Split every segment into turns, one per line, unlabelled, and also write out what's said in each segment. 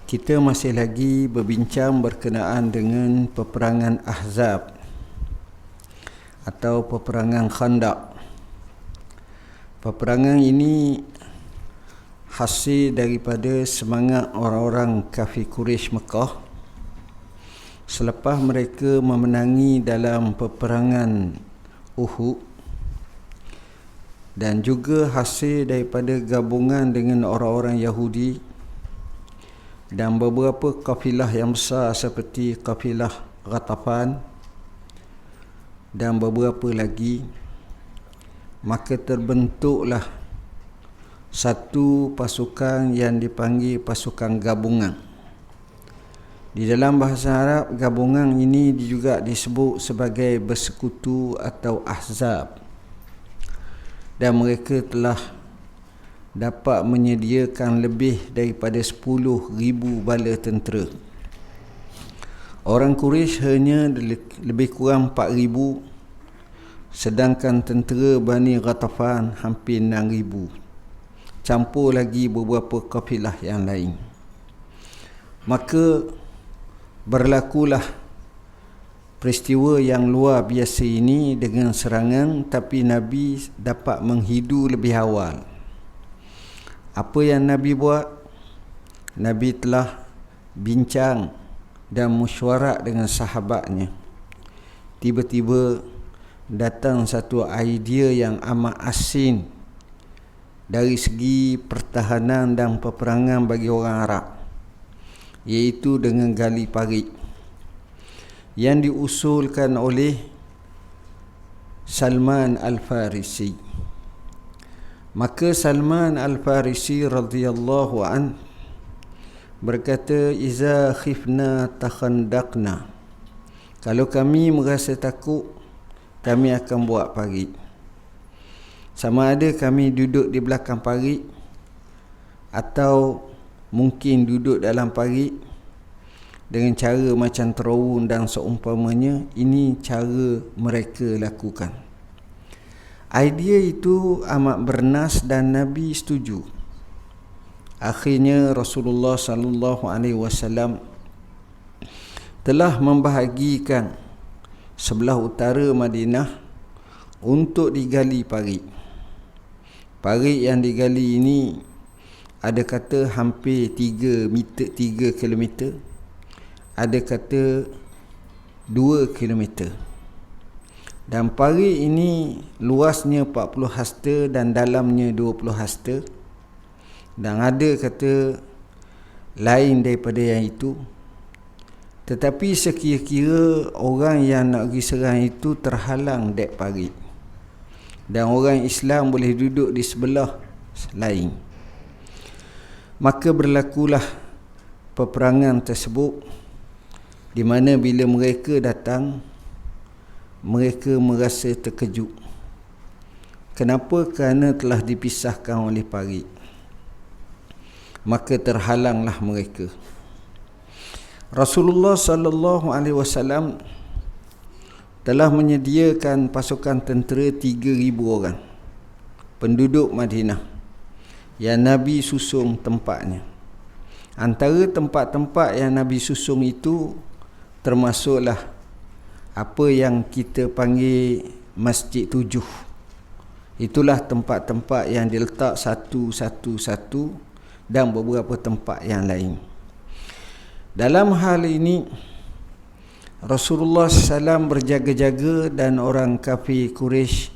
Kita masih lagi berbincang berkenaan dengan peperangan Ahzab atau peperangan Khandaq. Peperangan ini hasil daripada semangat orang-orang kafir Quraisy Mekah selepas mereka memenangi dalam peperangan Uhud, dan juga hasil daripada gabungan dengan orang-orang Yahudi dan beberapa kafilah yang besar seperti kafilah Ghatafan dan beberapa lagi. Maka terbentuklah satu pasukan yang dipanggil pasukan gabungan. Di dalam bahasa Arab, gabungan ini juga disebut sebagai bersekutu atau ahzab, dan mereka telah dapat menyediakan lebih daripada 10,000 bala tentera. Orang Quraisy hanya lebih kurang 4,000, sedangkan tentera Bani Ghatafan hampir 6,000, campur lagi beberapa kafilah yang lain. Maka berlakulah peristiwa yang luar biasa ini dengan serangan, tapi Nabi dapat menghidu lebih awal. Apa yang Nabi buat? Nabi telah bincang dan mesyuarat dengan sahabatnya. Tiba-tiba datang satu idea yang amat asing dari segi pertahanan dan peperangan bagi orang Arab, iaitu dengan gali parit, yang diusulkan oleh Salman Al-Farisi. Maka Salman Al-Farisi radhiyallahu an berkata, "Iza khifna takhandaqna." Kalau kami merasa takut, kami akan buat parit. Sama ada kami duduk di belakang parit atau mungkin duduk dalam parit dengan cara macam terowong dan seumpamanya. Ini cara mereka lakukan. Idea itu amat bernas dan Nabi setuju. Akhirnya Rasulullah sallallahu alaihi wasallam telah membahagikan sebelah utara Madinah untuk digali parit. Parit yang digali ini ada kata hampir 3 kilometer, ada kata 2 kilometer. Dan parit ini luasnya 40 hasta dan dalamnya 20 hasta. Dan ada kata lain daripada yang itu. Tetapi sekira-kira orang yang nak pergi serang itu terhalang dek parit, dan orang Islam boleh duduk di sebelah lain, maka berlakulah peperangan tersebut, di mana bila mereka datang, mereka merasa terkejut. Kenapa? Kerana telah dipisahkan oleh parit. Maka terhalanglah mereka. Rasulullah sallallahu alaihi wasallam telah menyediakan pasukan tentera 3,000 orang penduduk Madinah yang Nabi susung tempatnya. Antara tempat-tempat yang Nabi susung itu termasuklah apa yang kita panggil Masjid 7. Itulah tempat-tempat yang diletak satu-satu dan beberapa tempat yang lain. Dalam hal ini Rasulullah SAW berjaga-jaga dan orang kafir Quraisy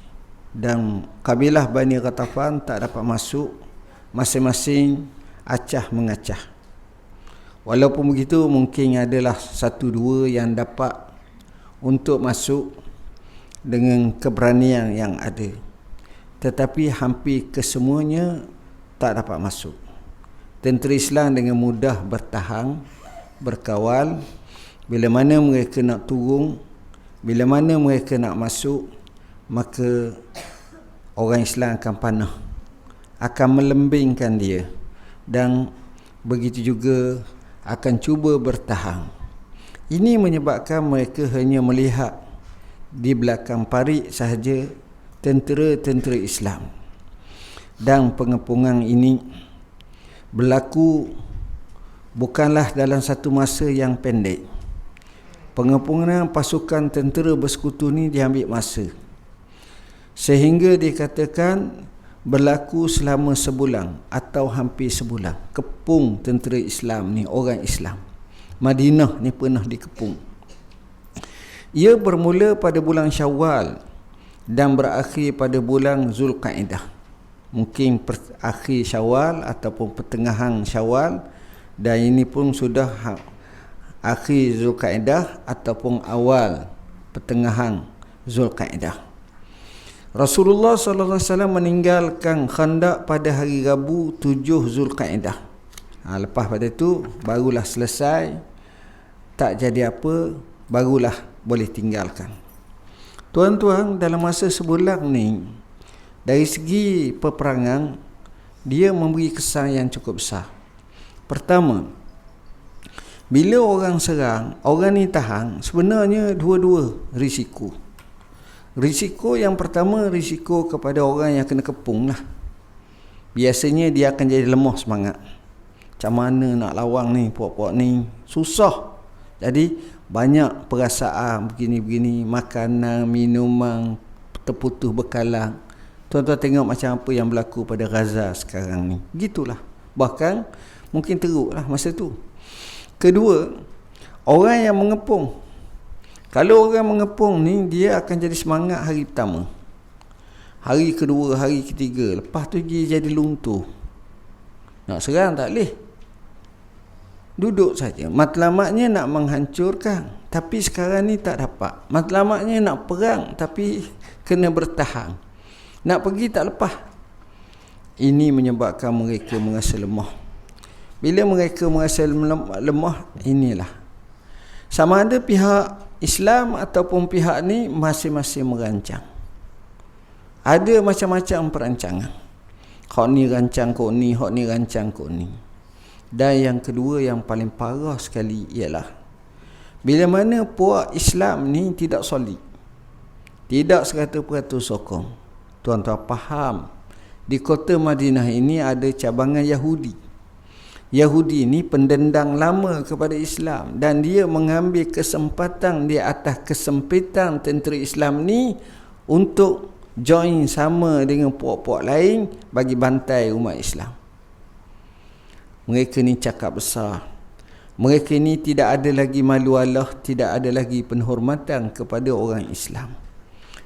dan kabilah Bani Ghatafan tak dapat masuk, masing-masing acah mengacah. Walaupun begitu, mungkin adalah 1-2 yang dapat untuk masuk dengan keberanian yang ada, tetapi hampir kesemuanya tak dapat masuk. Tentera Islam dengan mudah bertahan, berkawal. Bila mana mereka nak turun, bila mana mereka nak masuk, maka orang Islam akan panah, akan melembingkan dia, dan begitu juga akan cuba bertahan. Ini menyebabkan mereka hanya melihat di belakang parit sahaja tentera-tentera Islam. Dan pengepungan ini berlaku bukanlah dalam satu masa yang pendek. Pengepungan pasukan tentera bersekutu ni diambil masa, sehingga dikatakan berlaku selama sebulan atau hampir sebulan. Kepung tentera Islam ni, orang Islam. Madinah ni pernah dikepung. Ia bermula pada bulan Syawal dan berakhir pada bulan Zulqa'dah. Mungkin akhir Syawal ataupun pertengahan Syawal, dan ini pun sudah akhir Zulqa'dah ataupun awal pertengahan Zulqa'dah. Rasulullah SAW meninggalkan Khandaq pada hari Rabu 7 Zulqa'dah. Lepas pada itu barulah selesai, tak jadi apa, barulah boleh tinggalkan. Tuan-tuan, dalam masa sebulan ni, dari segi peperangan, dia memberi kesan yang cukup besar. Pertama, bila orang serang, orang ni tahan, sebenarnya dua-dua risiko. Risiko yang pertama, risiko kepada orang yang kena kepung lah. Biasanya dia akan jadi lemah semangat. Macam mana nak lawan ni, puak-puak ni, susah. Jadi banyak perasaan begini-begini, makanan, minuman, terputus bekalan. Tuan-tuan tengok macam apa yang berlaku pada Gaza sekarang ni. Gitulah. Bahkan mungkin teruklah masa tu. Kedua, orang yang mengepung. Kalau orang mengepung ni, dia akan jadi semangat hari pertama, hari kedua, hari ketiga. Lepas tu dia jadi luntur. Nak serang tak boleh, duduk saja. Matlamatnya nak menghancurkan, tapi sekarang ni tak dapat. Matlamatnya nak perang, tapi kena bertahan. Nak pergi tak lepas. Ini menyebabkan mereka merasa lemah. Bila mereka merasa lemah, inilah. Sama ada pihak Islam ataupun pihak ni masing-masing merancang. Ada macam-macam perancangan. Hak ni rancang kok ni, hak ni rancang kok ni. Dan yang kedua yang paling parah sekali ialah bila mana puak Islam ni tidak solid, tidak 100% sokong. Tuan-tuan faham, di kota Madinah ini ada cabangan Yahudi. Yahudi ni pendendang lama kepada Islam, dan dia mengambil kesempatan di atas kesempitan tentera Islam ni untuk join sama dengan puak-puak lain bagi bantai umat Islam. Mereka ni cakap besar. Mereka ni tidak ada lagi malu Allah, tidak ada lagi penghormatan kepada orang Islam.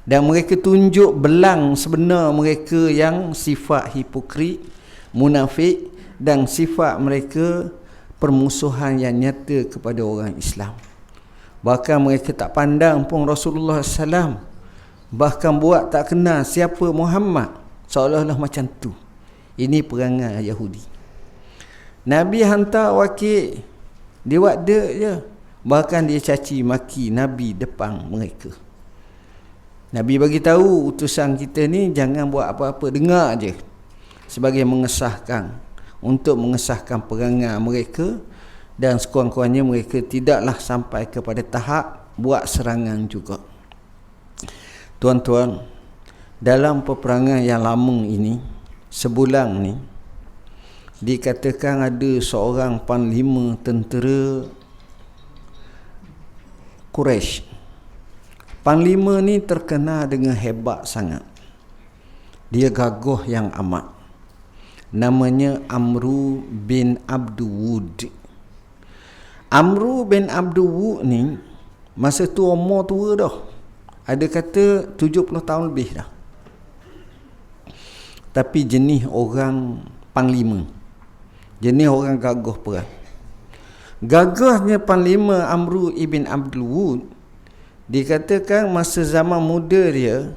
Dan mereka tunjuk belang sebenar mereka yang sifat hipokrit, munafik, dan sifat mereka permusuhan yang nyata kepada orang Islam. Bahkan mereka tak pandang pun Rasulullah SAW. Bahkan buat tak kenal siapa Muhammad. Seolah-olah macam tu. Ini perangai Yahudi. Nabi hantar wakil, dia buat dek je. Bahkan dia caci maki Nabi depan mereka. Nabi bagi tahu utusan kita ni jangan buat apa-apa, dengar je, sebagai mengesahkan, untuk mengesahkan perangai mereka, dan sekurang-kurangnya mereka tidaklah sampai kepada tahap buat serangan juga. Tuan-tuan, dalam peperangan yang lama ini, sebulan ni, dikatakan ada seorang panglima tentera Quraisy. Panglima ni terkenal dengan hebat sangat. Dia gagah yang amat. Namanya Amru bin Abdul Wud. Amru bin Abdul Wud ni masa tu umur tua dah. Ada kata 70 tahun lebih dah. Tapi jenis orang panglima, jenis orang gagah perang. Gagahnya panglima Amru ibn Abdul Wud, dikatakan masa zaman muda dia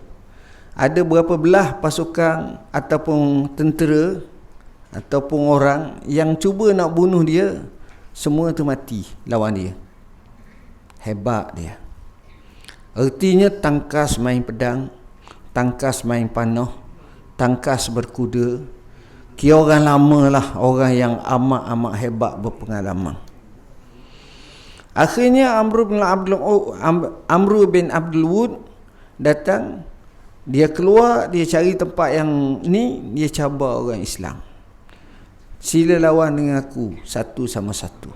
ada berapa belah pasukan ataupun tentera ataupun orang yang cuba nak bunuh dia, semua tu mati lawan dia. Hebat dia. Artinya tangkas main pedang, tangkas main panah, tangkas berkuda. Kira orang lama lah, orang yang amat-amat hebat berpengalaman. Akhirnya Amru bin Abdul Wud datang. Dia keluar, dia cari tempat yang ni, dia cabar orang Islam. Sila lawan dengan aku satu sama satu.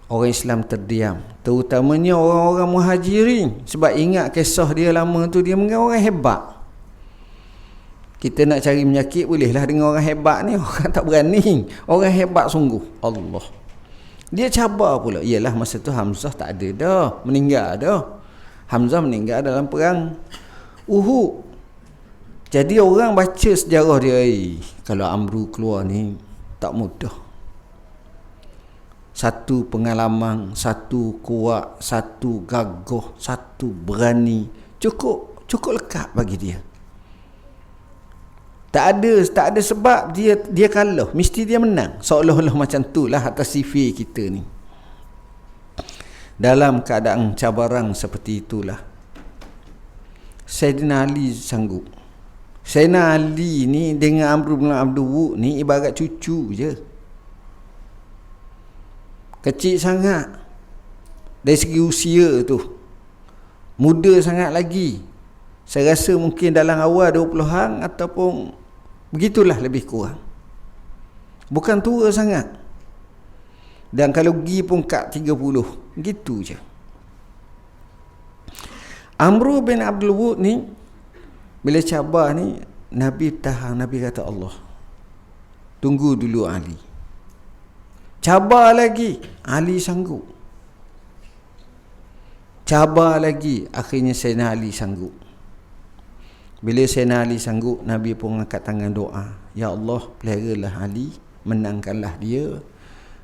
Orang Islam terdiam, terutamanya orang-orang muhajirin, sebab ingat kisah dia lama tu, dia mengenai orang hebat. Kita nak cari penyakit bolehlah dengan orang hebat ni, orang tak berani. Orang hebat sungguh, Allah. Dia cabar pula. Iyalah masa tu Hamzah tak ada dah, meninggal dah. Hamzah meninggal dalam perang Uhud. Jadi orang baca sejarah dia, kalau Amru keluar ni tak mudah. Satu pengalaman, satu kuat, satu gagah, satu berani, cukup lekat bagi dia. Tak ada sebab dia kalah, mesti dia menang. Seolah-olah macam tu lah atas CV kita ni. Dalam keadaan cabaran seperti itulah, Sayyidina Ali sanggup. Sayyidina Ali ni dengan Amr bin Abdul Wud ni ibarat cucu je. Kecil sangat dari segi usia tu, muda sangat lagi. Saya rasa mungkin dalam awal 20-an ataupun begitulah lebih kurang. Bukan tua sangat. Dan kalau pergi pun kat 30, gitu je. Amr bin Abdul Wud ni bila cabar ni, Nabi tahan. Nabi kata, Allah, tunggu dulu Ali. Cabar lagi, Ali sanggup. Cabar lagi, akhirnya Sayyidina Ali sanggup. Bila Sayyidina Ali sanggup, Nabi pun angkat tangan doa, Ya Allah, peliharalah Ali, menangkanlah dia,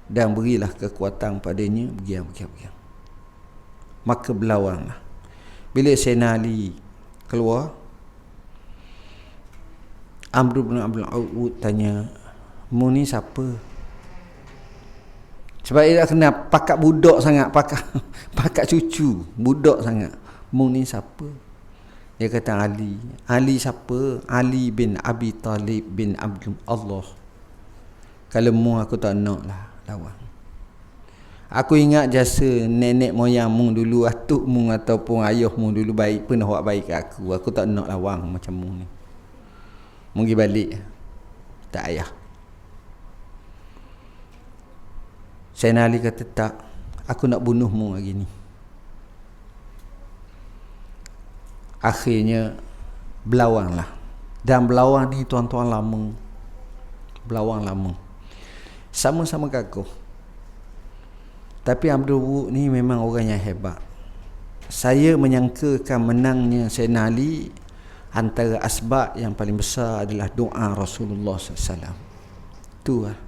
dan berilah kekuatan padanya, begian. Maka berlawanlah. Bila Sayyidina Ali keluar, Amr bin Abdul Wud tanya, mu ni siapa? Sebab dia dah kenal pakat budak sangat, pakat cucu, budak sangat. Mu ni siapa? Dia kata Ali. Ali siapa? Ali bin Abi Talib bin Abdul Allah. Kalau mu aku tak nak lah lawan. Aku ingat jasa nenek moyang mu dulu, atuk mu ataupun ayah mu dulu baik, pernah buat baik kat aku. Aku tak nak lawan macam mu ni. Mu pergi balik. Tak payah. Sayyidina Ali kata, tak, aku nak bunuhmu hari ni. Akhirnya berlawanlah. Dan berlawan ni tuan-tuan lama. Berlawan lama. Sama-sama gagah. Tapi Abdul Wud ni memang orang yang hebat. Saya menyangkakan menangnya Sayyidina Ali, antara asbab yang paling besar adalah doa Rasulullah SAW. Tu lah.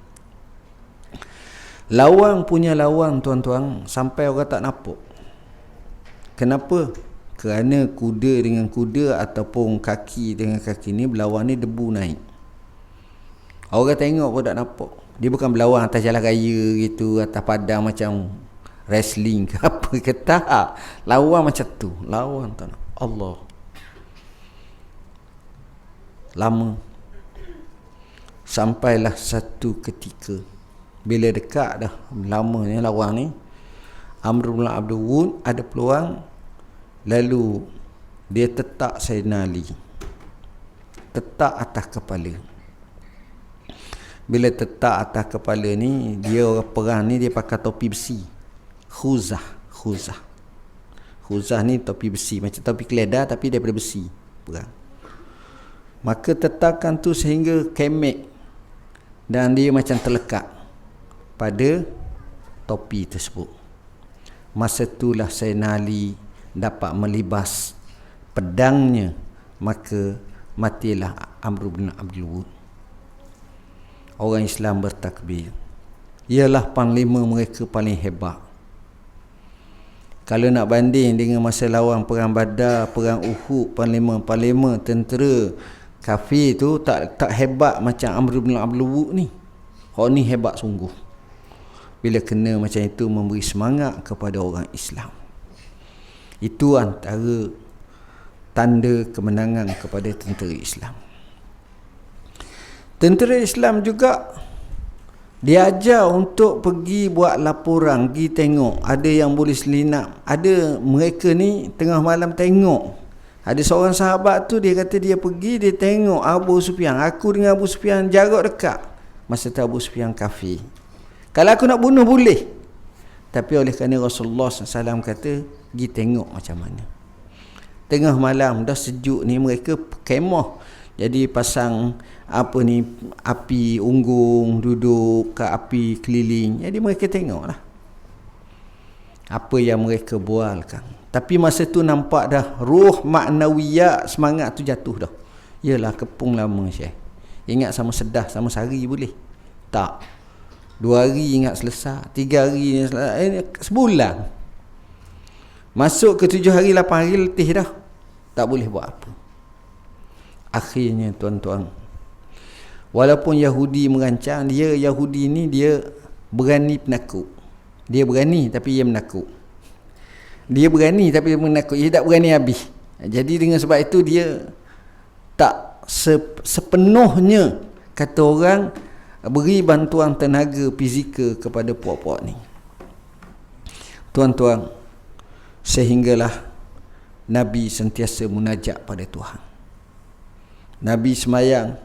Lawang punya lawang tuan-tuan, sampai orang tak nampak. Kenapa? Kerana kuda dengan kuda ataupun kaki dengan kaki ni berlawan ni, debu naik. Orang tengok pun tak nampak. Dia bukan berlawan atas jalan raya gitu, atas padang macam wrestling ke apa ke, tak. Lawan macam tu. Lawan tak nak. Allah. Lama. Sampailah satu ketika, bila dekat dah lamanya lawan ni, Amr bin Abdul Wud ada peluang, lalu dia tetak Sayyidina Ali, tetak atas kepala. Bila tetak atas kepala ni, dia orang perang ni dia pakai topi besi, khuzah ni topi besi, macam topi keledar tapi daripada besi perang. Maka tetakan tu sehingga kemek, dan dia macam terlekat pada topi tersebut. Masa itulah Sayyidina Ali dapat melibas pedangnya, maka matilah Amr bin Abdul Wud. Orang Islam bertakbir. Ialah panglima mereka paling hebat. Kalau nak banding dengan masa lawan perang Badar, perang Uhud, panglima tentera kafir tu tak hebat macam Amr bin Abdul Wud ni. Orang ni hebat sungguh. Bila kena macam itu, memberi semangat kepada orang Islam. Itu antara tanda kemenangan kepada tentera Islam. Tentera Islam juga diajar untuk pergi buat laporan, pergi tengok ada yang boleh selinap. Ada mereka ni tengah malam tengok Ada seorang sahabat tu, dia kata dia pergi, dia tengok Abu Sufyan. Aku dengan Abu Sufyan jarak dekat. Masa tu Abu Sufyan kafir. Kalau aku nak bunuh boleh. Tapi oleh kerana Rasulullah SAW kata, pergi tengok macam mana. Tengah malam, dah sejuk ni, mereka kemah. Jadi pasang api unggung, duduk ke api keliling. Jadi mereka tengoklah apa yang mereka bualkan. Tapi masa tu nampak dah ruh maknawiyat semangat tu jatuh dah. Yalah, kepung lama Syekh. Ingat sama sedah, sama sehari boleh? Tak. 2 hari ingat selesai, 3 hari selesai, sebulan. Masuk ke 7 hari, 8 hari letih dah. Tak boleh buat apa. Akhirnya tuan-tuan, walaupun Yahudi merancang, Yahudi ni dia berani penakut. Dia berani tapi dia menakut. Dia berani tapi dia menakut. Dia tak berani habis. Jadi dengan sebab itu dia tak sepenuhnya, kata orang, beri bantuan tenaga fizikal kepada puak-puak ni. Tuan-tuan, sehinggalah Nabi sentiasa munajat pada Tuhan. Nabi semayang.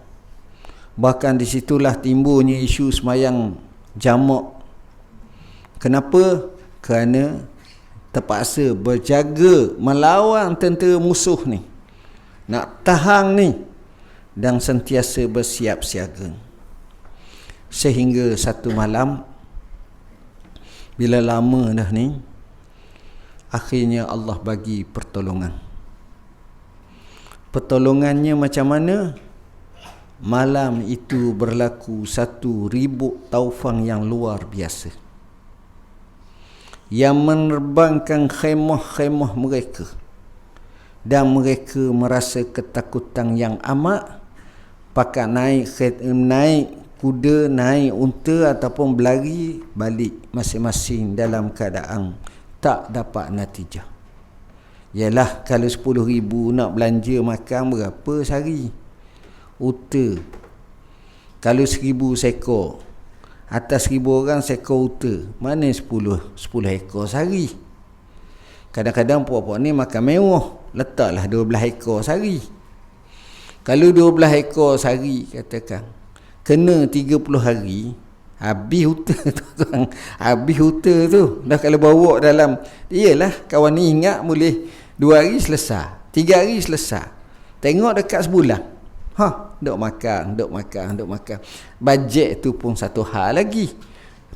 Bahkan di situlah timbulnya isu semayang jamak. Kenapa? Kerana terpaksa berjaga melawan tentera musuh ni, nak tahan ni, dan sentiasa bersiap siaga. Sehingga satu malam, bila lama dah ni, akhirnya Allah bagi pertolongan. Pertolongannya macam mana? Malam itu berlaku satu ribut taufan yang luar biasa, yang menerbangkan khemah-khemah mereka, dan mereka merasa ketakutan yang amat. Pakat naik kuda, naik unta ataupun berlari balik masing-masing dalam keadaan tak dapat natijah. Yalah, kalau 10,000 nak belanja makan berapa sehari? Unta kalau 1,000 seekor, atas 1,000 orang seekor unta, mana 10 ekor sehari? Kadang-kadang puak-puak ni makan mewah, letaklah 12 ekor sehari. Kalau 12 ekor sehari, katakan kena 30 hari, habis unta tu. Habis unta tu. Dah kalau bawa dalam, iyalah kawan ni ingat boleh 2 hari selesai, 3 hari selesai. Tengok dekat sebulan, duk makan. Bajet tu pun satu hal lagi.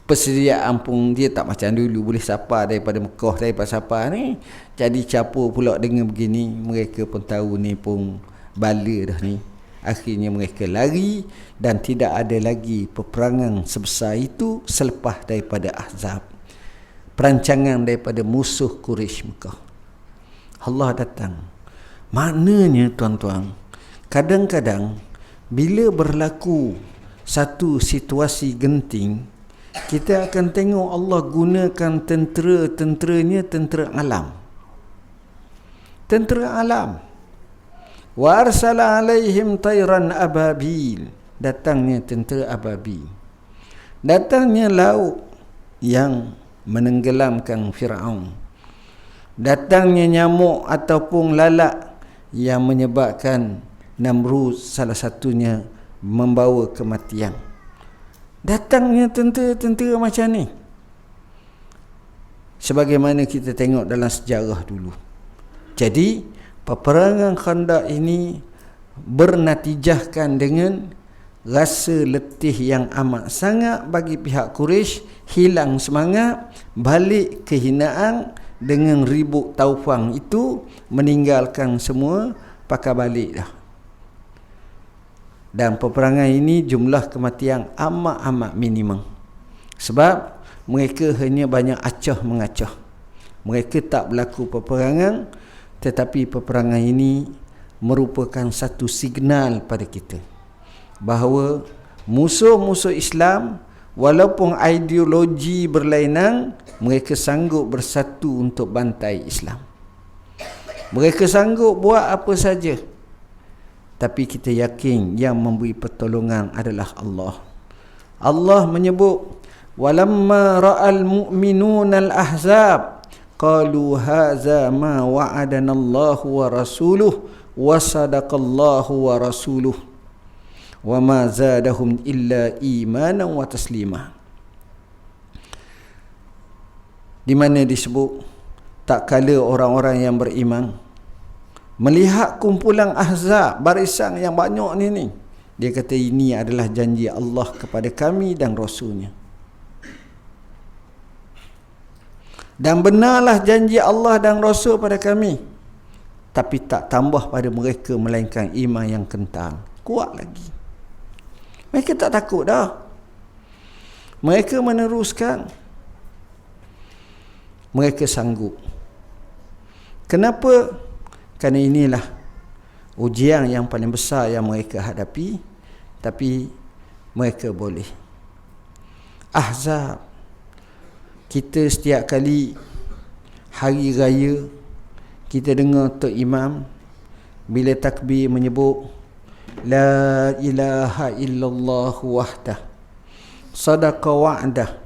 Persediaan pun dia tak macam dulu, boleh sapa daripada Mekah, daripada sapa ni. Jadi capur pula dengan begini, mereka pun tahu ni pun bala dah ni. Akhirnya mereka lari, dan tidak ada lagi peperangan sebesar itu selepas daripada Ahzab, perancangan daripada musuh Quraisy Mekah. Allah datang. Maknanya tuan-tuan, kadang-kadang bila berlaku satu situasi genting, kita akan tengok Allah gunakan tentera-tenteranya, tentera alam. Tentera alam. Wa arsala alaihim tayran ababil. Datangnya tentera ababil. Datangnya laut yang menenggelamkan Firaun. Datangnya nyamuk ataupun lalat yang menyebabkan Namrud salah satunya membawa kematian. Datangnya tentera-tentera macam ni. Sebagaimana kita tengok dalam sejarah dulu. Jadi peperangan Khandaq ini bernatijahkan dengan rasa letih yang amat sangat bagi pihak Quraisy, hilang semangat, balik kehinaan dengan ribut taufan itu, meninggalkan semua, pakai balik dah. Dan peperangan ini jumlah kematian amat-amat minimum. Sebab mereka hanya banyak acah mengacah. Mereka tak berlaku peperangan, tetapi peperangan ini merupakan satu signal pada kita bahawa musuh-musuh Islam, walaupun ideologi berlainan, mereka sanggup bersatu untuk bantai Islam. Mereka sanggup buat apa saja. Tapi kita yakin yang memberi pertolongan adalah Allah. Allah menyebut, walamma ra'al mu'minuna al-ahzab qalu hadza ma wa'adana Allahu wa rasuluhu wa sadaqallahu wa rasuluhu wa ma zadahum illa imanan wa taslima. Di mana disebut tak kala orang-orang yang beriman melihat kumpulan ahzab, barisan yang banyak ni, dia kata ini adalah janji Allah kepada kami dan Rasulnya. Dan benarlah janji Allah dan Rasul pada kami, tapi tak tambah pada mereka melainkan iman yang kental, kuat lagi. Mereka tak takut dah. Mereka meneruskan. Mereka sanggup. Kenapa? Kerana inilah ujian yang paling besar yang mereka hadapi, tapi mereka boleh. Ahzab, kita setiap kali hari raya kita dengar Tok Imam bila takbir menyebut la ilaha illallah wahdah sadaqa wa'dah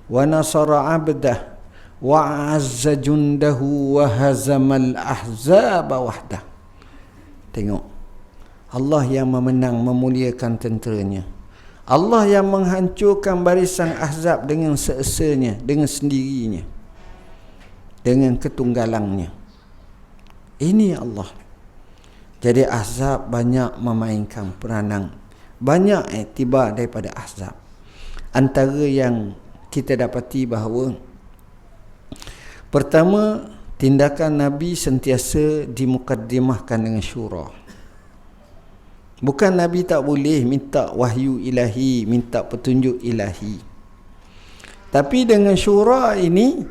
wa nasara 'abdah wa azza jundahu wa hazamal ahzaba wahdah. Tengok, Allah yang memenang, memuliakan tenteranya. Allah yang menghancurkan barisan ahzab dengan seesanya, dengan sendirinya, dengan ketunggalangnya. Ini Allah. Jadi ahzab banyak memainkan peranan, banyak iktibar daripada ahzab. Antara yang kita dapati bahawa pertama, tindakan Nabi sentiasa dimukaddimahkan dengan syura. Bukan Nabi tak boleh minta wahyu ilahi, minta petunjuk ilahi. Tapi dengan syura ini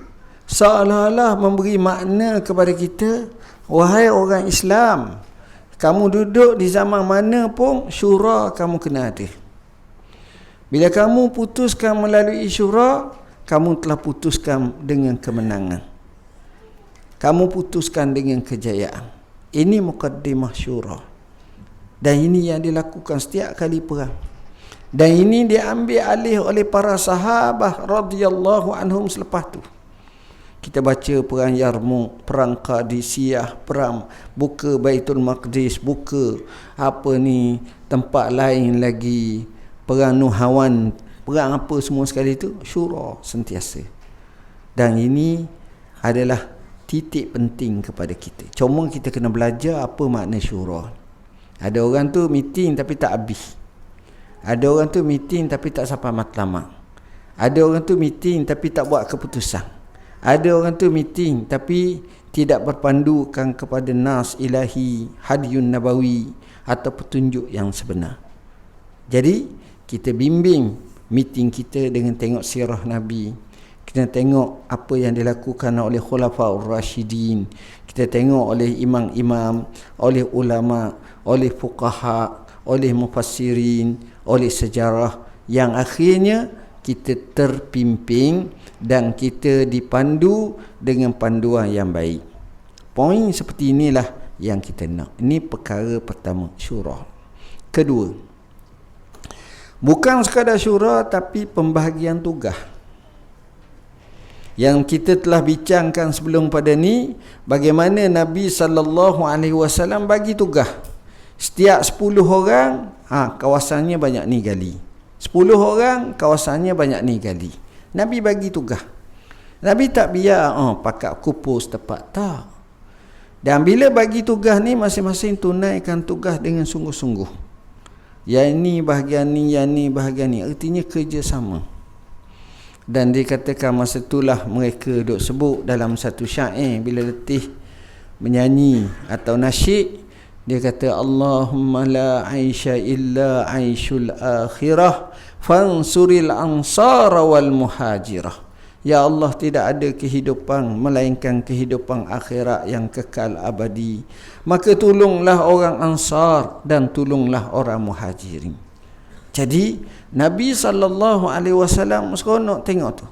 seolah-olah memberi makna kepada kita, wahai orang Islam, kamu duduk di zaman mana pun syura kamu kena ada. Bila kamu putuskan melalui syura, kamu telah putuskan dengan kemenangan. Kamu putuskan dengan kejayaan. Ini mukaddimah syura. Dan ini yang dilakukan setiap kali perang. Dan ini diambil alih oleh para sahabat radhiyallahu anhum selepas tu. Kita baca perang Yarmouk, perang Qadisiyah, perang buka Baitul Maqdis, buka tempat lain lagi, perang Nuhawan, perang apa semua sekali itu, syura sentiasa. Dan ini adalah titik penting kepada kita. Cuma kita kena belajar apa makna syura. Ada orang tu meeting tapi tak habis. Ada orang tu meeting tapi tak sampai matlamat. Ada orang tu meeting tapi tak buat keputusan. Ada orang tu meeting tapi tidak berpandukan kepada nas ilahi, hadiyun nabawi atau petunjuk yang sebenar. Jadi kita bimbing meeting kita dengan tengok sirah Nabi. Kita tengok apa yang dilakukan oleh Khulafaur Rasyidin. Kita tengok oleh imam-imam, oleh ulama, oleh fuqaha, oleh mufassirin, oleh sejarah, yang akhirnya kita terpimpin dan kita dipandu dengan panduan yang baik. Poin seperti inilah yang kita nak. Ini perkara pertama, syura. Kedua, bukan sekadar syura tapi pembahagian tugas. Yang kita telah bincangkan sebelum pada ni, bagaimana Nabi SAW bagi tugas. Setiap 10 orang, kawasannya banyak ni gali. 10 orang, kawasannya banyak ni gali. Nabi bagi tugas. Nabi tak biar pakat kupus tepat, tak. Dan bila bagi tugas ni, masing-masing tunaikan tugas dengan sungguh-sungguh. Yang ni bahagian ni, yang ni bahagian ni. Artinya kerjasama. Dan dikatakan masa itulah mereka duk sebut dalam satu syair bila letih menyanyi atau nasyid, dia kata Allahumma la aisha illa aishul akhirah fansuril ansara wal muhajirah. Ya Allah, tidak ada kehidupan melainkan kehidupan akhirat yang kekal abadi, maka tolonglah orang ansar dan tolonglah orang muhajirin. Jadi Nabi SAW seronok tengok tu.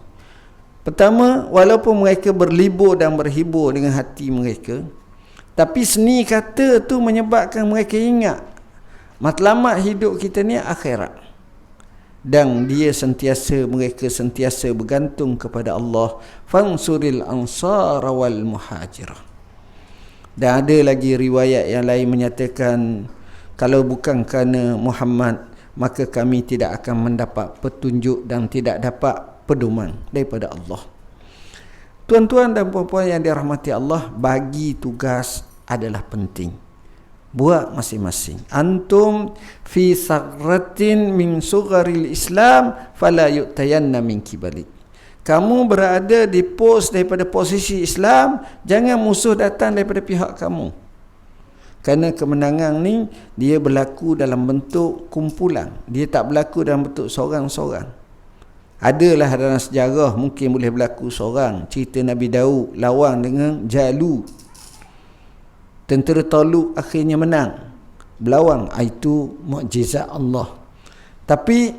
Pertama, walaupun mereka berlibur dan berhibur dengan hati mereka, tapi seni kata tu menyebabkan mereka ingat matlamat hidup kita ni akhirat. dan mereka sentiasa bergantung kepada Allah. Fansuril ansara wal muhajirah. Dan ada lagi riwayat yang lain menyatakan, kalau bukan kerana Muhammad, maka kami tidak akan mendapat petunjuk dan tidak dapat pedoman daripada Allah. Tuan-tuan dan puan-puan yang dirahmati Allah, bagi tugas adalah penting. Buat masing-masing. Antum fi sagratin min sugharil Islam fala yu'tayanna min kibalik. Kamu berada di pos daripada posisi Islam, jangan musuh datang daripada pihak kamu. Kerana kemenangan ni dia berlaku dalam bentuk kumpulan. Dia tak berlaku dalam bentuk seorang-seorang. Adalah dalam sejarah mungkin boleh berlaku seorang. Cerita Nabi Daud lawan dengan Jalut. Tentera Talut akhirnya menang, berlawan. Itu mukjizat Allah. Tapi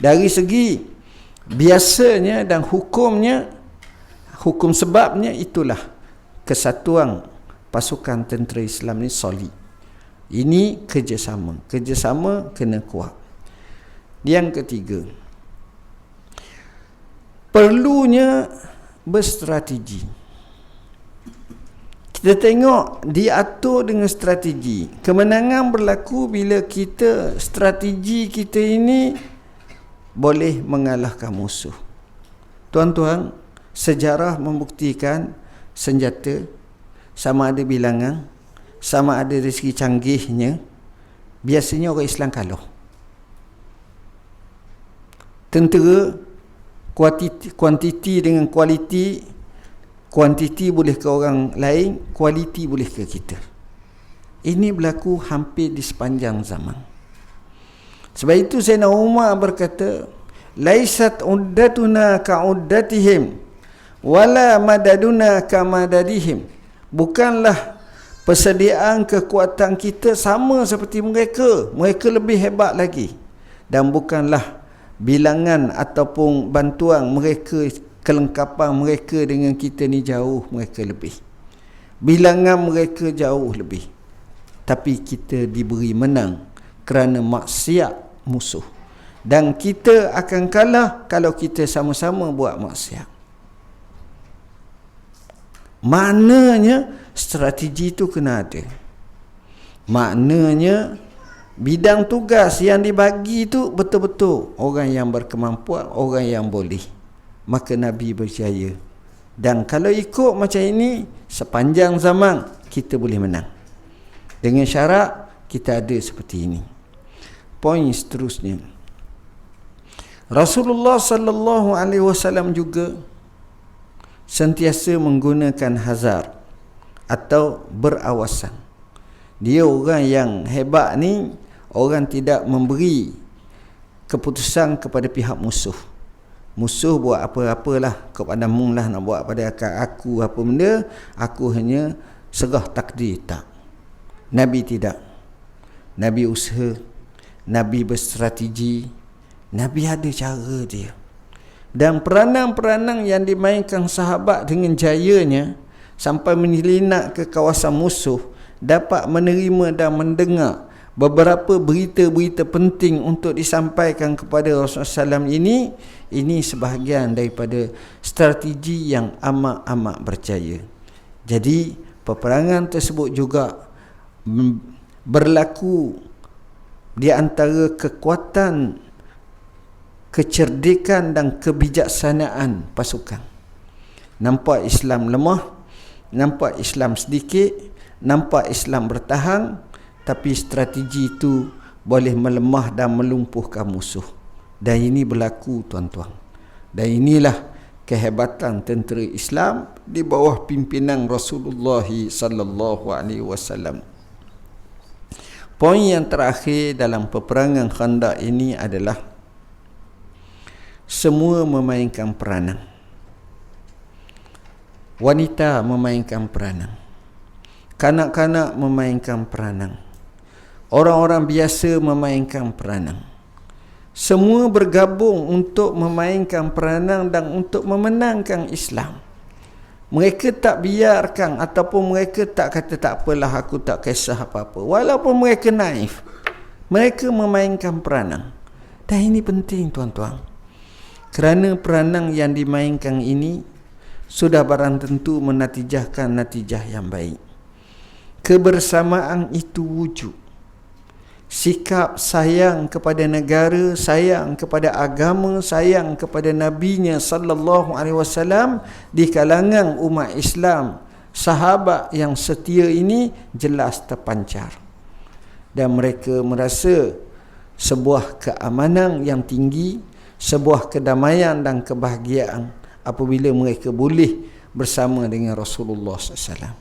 dari segi biasanya dan hukumnya, hukum sebabnya, itulah kesatuan pasukan tentera Islam ni solid. Ini kerjasama. Kerjasama kena kuat. Yang ketiga, perlunya berstrategi. Kita tengok diatur dengan strategi. Kemenangan berlaku bila strategi kita ini boleh mengalahkan musuh. Tuan-tuan, sejarah membuktikan senjata, sama ada bilangan, sama ada dari segi canggihnya, biasanya orang Islam kalah. Tentera, kuantiti dengan kualiti, kuantiti boleh ke orang lain, kualiti boleh ke kita. Ini berlaku hampir di sepanjang zaman. Sebab itu Sayyidina Umar berkata, laisat uddatuna ka'uddatihim wala madaduna kamadadihim. Bukanlah persediaan kekuatan kita sama seperti mereka. Mereka lebih hebat lagi. Dan bukanlah bilangan ataupun bantuan mereka, kelengkapan mereka dengan kita ni jauh mereka lebih. Bilangan mereka jauh lebih. Tapi kita diberi menang kerana maksiat musuh. Dan kita akan kalah kalau kita sama-sama buat maksiat. Maknanya strategi itu kena ada. Maknanya bidang tugas yang dibagi itu betul-betul orang yang berkemampuan, orang yang boleh. Maka Nabi berjaya. Dan kalau ikut macam ini, sepanjang zaman kita boleh menang. Dengan syarat kita ada seperti ini. Poin seterusnya, Rasulullah sallallahu alaihi wasallam juga sentiasa menggunakan hazar atau berawasan. Dia orang yang hebat ni, orang tidak memberi keputusan kepada pihak musuh. Musuh buat apa-apalah kepadamu lah, nak buat pada aku apa benda, aku hanya serah takdir. Tak. Nabi tidak. Nabi usaha, Nabi berstrategi, Nabi ada cara dia. Dan peranan-peranan yang dimainkan sahabat dengan jayanya sampai menyelinap ke kawasan musuh, dapat menerima dan mendengar beberapa berita-berita penting untuk disampaikan kepada Rasulullah SAW ini sebahagian daripada strategi yang amat-amat berjaya. Jadi peperangan tersebut juga berlaku di antara kekuatan, kecerdikan dan kebijaksanaan pasukan. Nampak Islam lemah, nampak Islam sedikit, nampak Islam bertahan, tapi strategi itu boleh melemah dan melumpuhkan musuh. Dan ini berlaku, tuan-tuan. Dan inilah kehebatan tentera Islam di bawah pimpinan Rasulullah sallallahu alaihi wasallam. Poin yang terakhir dalam peperangan Khandaq ini adalah semua memainkan peranan. Wanita memainkan peranan, kanak-kanak memainkan peranan, orang-orang biasa memainkan peranan. Semua bergabung untuk memainkan peranan dan untuk memenangkan Islam. Mereka tak biarkan ataupun mereka tak kata tak apalah, aku tak kisah apa-apa. Walaupun mereka naif, mereka memainkan peranan. Dan ini penting tuan-tuan, kerana peranan yang dimainkan ini sudah barang tentu menatijahkan natijah yang baik. Kebersamaan itu wujud. Sikap sayang kepada negara, sayang kepada agama, sayang kepada nabinya sallallahu alaihi wasallam di kalangan umat Islam, sahabat yang setia ini jelas terpancar. Dan mereka merasa sebuah keamanan yang tinggi, sebuah kedamaian dan kebahagiaan apabila mereka boleh bersama dengan Rasulullah SAW.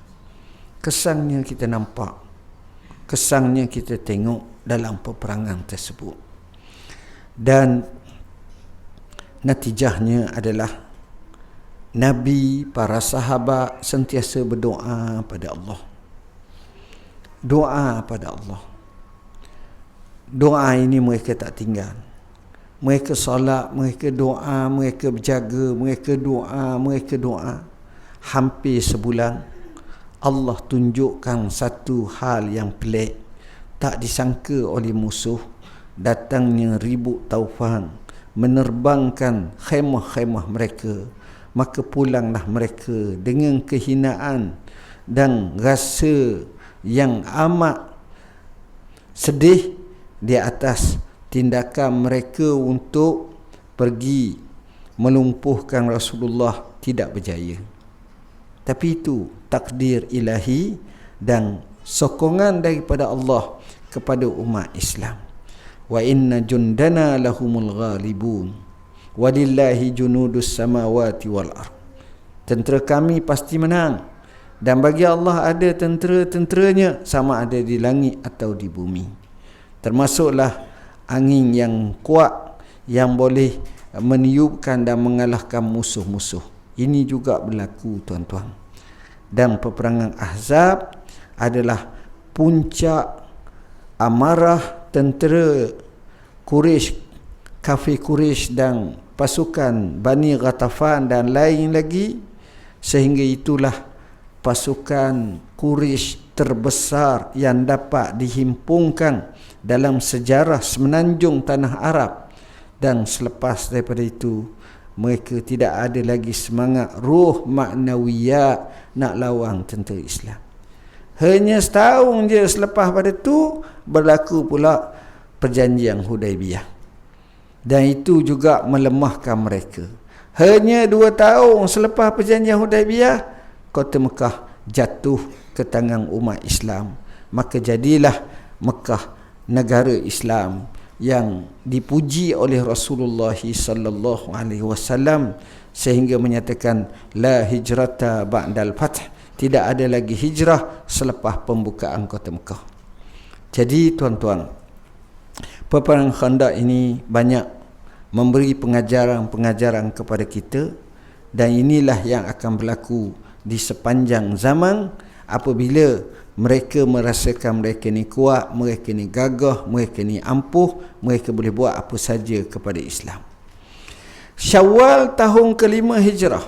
Kesannya kita nampak, kesannya kita tengok dalam peperangan tersebut. Dan natijahnya adalah Nabi, para sahabat sentiasa berdoa pada Allah. Doa pada Allah. Doa ini mereka tak tinggal. Mereka solat, mereka doa, mereka berjaga, mereka doa. Hampir sebulan Allah tunjukkan satu hal yang pelik, tak disangka oleh musuh. Datangnya ribut taufan menerbangkan khemah-khemah mereka. Maka pulanglah mereka dengan kehinaan dan rasa yang amat sedih di atas tindakan mereka untuk pergi melumpuhkan Rasulullah tidak berjaya. Tapi itu takdir ilahi dan sokongan daripada Allah kepada umat Islam. Wa inna jundana lahumul ghalibun walillahi junudus samawati wal ard. Tentera kami pasti menang, dan bagi Allah ada tentera-tenteranya, sama ada di langit atau di bumi. Termasuklah angin yang kuat yang boleh meniupkan dan mengalahkan musuh-musuh. Ini juga berlaku tuan-tuan. Dan peperangan Ahzab adalah puncak amarah tentera Quraisy, kafir Quraisy dan pasukan Bani Ghatafan dan lain lagi, sehingga itulah pasukan Quraisy terbesar yang dapat dihimpunkan dalam sejarah semenanjung tanah Arab. Dan selepas daripada itu, mereka tidak ada lagi semangat ruh maknawiyat nak lawan tentera Islam. Hanya setahun je selepas pada itu berlaku pula perjanjian Hudaibiyah, dan itu juga melemahkan mereka. Hanya 2 tahun selepas perjanjian Hudaibiyah, kota Mekah jatuh ke tangan umat Islam. Maka jadilah Mekah negara Islam yang dipuji oleh Rasulullah sallallahu alaihi wasallam, sehingga menyatakan la hijrata ba'dal fath, tidak ada lagi hijrah selepas pembukaan kota Mekah. Jadi tuan-tuan, peperangan Khandaq ini banyak memberi pengajaran-pengajaran kepada kita, dan inilah yang akan berlaku di sepanjang zaman apabila mereka merasakan mereka ni kuat, mereka ni gagah, mereka ni ampuh, mereka boleh buat apa saja kepada Islam. Syawal tahun ke-5 Hijrah